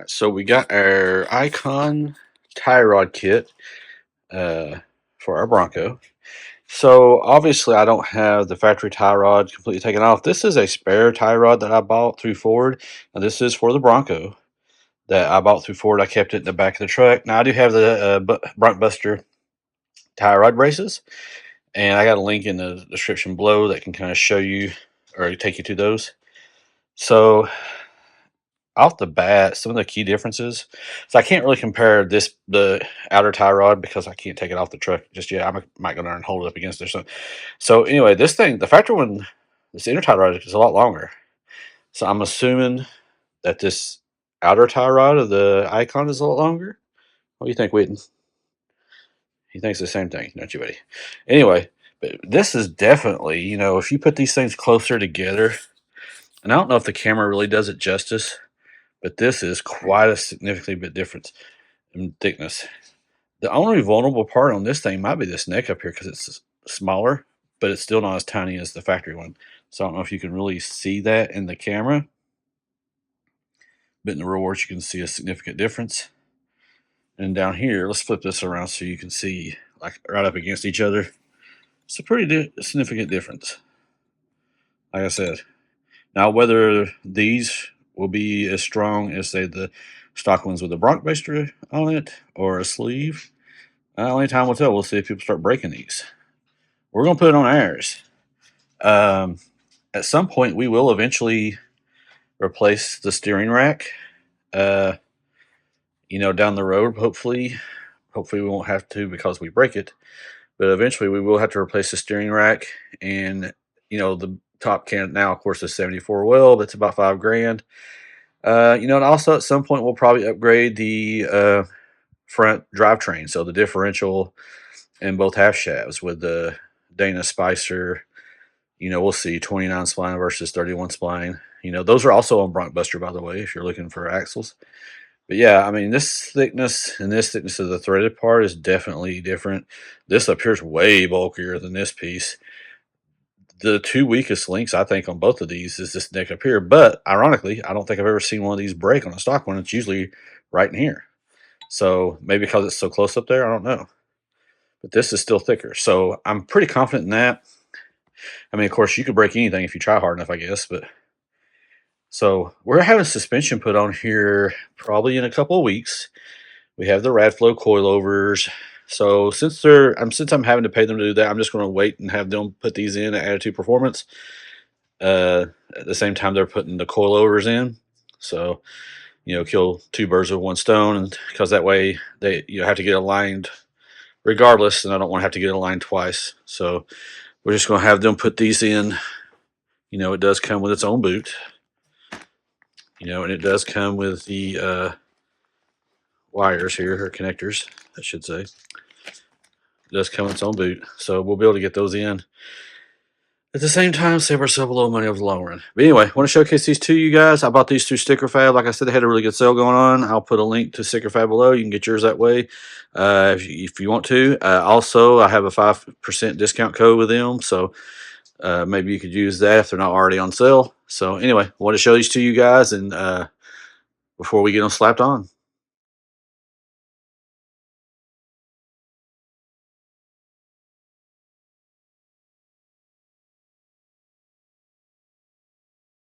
So we got our Icon tie rod kit for our Bronco. So obviously I don't have the factory tie rod completely taken off. This is a spare tie rod that I bought through Ford. Now this is for the Bronco that I bought through Ford. I kept it in the back of the truck. Now I do have the Bronc Buster tie rod braces, and I got a link in the description below that can kind of show you or take you to those. So off the bat, some of the key differences. So I can't really compare the outer tie rod because I can't take it off the truck just yet. I might go there and hold it up against there. So anyway, this thing, the factory one, this inner tie rod is a lot longer. So I'm assuming that this outer tie rod of the Icon is a lot longer. What do you think, Wheaton? He thinks the same thing, don't you, buddy? Anyway, but this is definitely, if you put these things closer together, and I don't know if the camera really does it justice, but this is quite a significantly bit difference in thickness. The only vulnerable part on this thing might be this neck up here because it's smaller, but it's still not as tiny as the factory one. So I don't know if you can really see that in the camera, but in the real world you can see a significant difference. And down here, let's flip this around so you can see like right up against each other. It's a pretty significant difference. Like I said, now whether these will be as strong as say the stock ones with the Bronc Buster on it or a sleeve, only time will tell. We'll see if people start breaking these. We're gonna put it on ours. At some point, we will eventually replace the steering rack. Down the road, hopefully we won't have to because we break it. But eventually, we will have to replace the steering rack, and the top can now, of course, is 74 well. That's about $5,000. And also at some point we'll probably upgrade the front drivetrain, so the differential and both half shafts with the Dana Spicer. We'll see 29 spline versus 31 spline. Those are also on Bronc Buster, by the way, if you're looking for axles. But yeah, I mean, this thickness and this thickness of the threaded part is definitely different. This up here is way bulkier than this piece. The two weakest links, I think, on both of these is this neck up here. But ironically, I don't think I've ever seen one of these break on a stock one. It's usually right in here. So maybe because it's so close up there, I don't know. But this is still thicker. So I'm pretty confident in that. I mean, of course, you could break anything if you try hard enough, I guess. But so we're having suspension put on here probably in a couple of weeks. We have the Radflow coilovers. So since I'm having to pay them to do that, I'm just going to wait and have them put these in at Attitude Performance. At the same time, they're putting the coilovers in. So kill two birds with one stone, and because that way they have to get aligned regardless, and I don't want to have to get aligned twice. So we're just going to have them put these in. It does come with its own boot. And it does come with the wires here, or connectors, I should say. It does come with its own boot, so we'll be able to get those in. At the same time, save ourselves a little money over the long run. But anyway, I want to showcase these to you guys. I bought these through Sticker Fab. Like I said, they had a really good sale going on. I'll put a link to Sticker Fab below. You can get yours that way if you want to. Also, I have a 5% discount code with them, so maybe you could use that if they're not already on sale. So anyway, I want to show these to you guys, and before we get them slapped on.